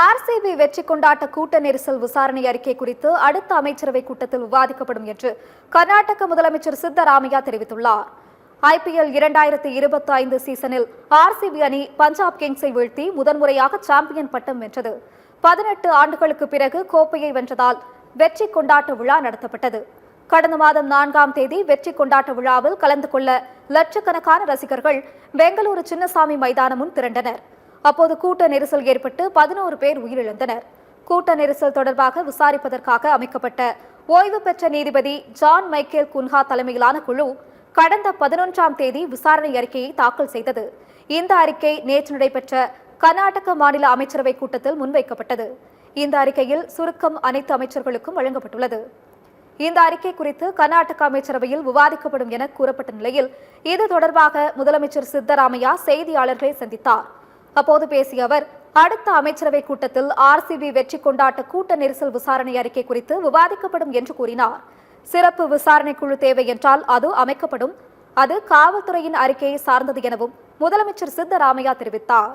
RCB வெற்றி கொண்டாட்ட கூட்ட நெரிசல் விசாரணை அறிக்கை குறித்து அடுத்த அமைச்சரவை கூட்டத்தில் விவாதிக்கப்படும் என்று கர்நாடக முதலமைச்சர் சித்தராமையா தெரிவித்துள்ளார். IPL 2025 சீசனில் ஆர்சிபி அணி பஞ்சாப் கிங்ஸை வீழ்த்தி முதன்முறையாக சாம்பியன் பட்டம் வென்றது. 18 ஆண்டுகளுக்கு பிறகு கோப்பையை வென்றதால் வெற்றி கொண்டாட்ட விழா நடத்தப்பட்டது. கடந்த மாதம் 4ஆம் தேதி வெற்றி கொண்டாட்ட விழாவில் கலந்து கொள்ள லட்சக்கணக்கான ரசிகர்கள் பெங்களூரு சின்னசாமி மைதானம் முன் திரண்டனர். அப்போது கூட்ட நெரிசல் ஏற்பட்டு 11 பேர் உயிரிழந்தனர். கூட்ட நெரிசல் தொடர்பாக விசாரிப்பதற்காக அமைக்கப்பட்ட ஓய்வு பெற்ற நீதிபதி ஜான் மைக்கேல் குன்ஹா தலைமையிலான குழு கடந்த 11ஆம் தேதி விசாரணை அறிக்கையை தாக்கல் செய்தது. இந்த அறிக்கை நேற்று நடைபெற்ற கர்நாடக மாநில அமைச்சரவை கூட்டத்தில் முன்வைக்கப்பட்டது. இந்த அறிக்கையில் சுருக்கம் அனைத்து அமைச்சர்களுக்கும் வழங்கப்பட்டுள்ளது. இந்த அறிக்கை குறித்து கர்நாடக அமைச்சரவையில் விவாதிக்கப்படும் என கூறப்பட்ட நிலையில் இது தொடர்பாக முதலமைச்சர் சித்தராமையா செய்தியாளர்களை சந்தித்தார். அப்போது பேசிய அவர், அடுத்த அமைச்சரவை கூட்டத்தில் ஆர்சிபி வெற்றி கொண்டாட்ட கூட்ட நெரிசல் விசாரணை அறிக்கை குறித்து விவாதிக்கப்படும் என்று கூறினார். சிறப்பு விசாரணை குழு தேவை என்றால் அது அமைக்கப்படும். அது காவல்துறையின் அறிக்கையை சார்ந்தது எனவும் முதலமைச்சர் சித்தராமையா தெரிவித்தார்.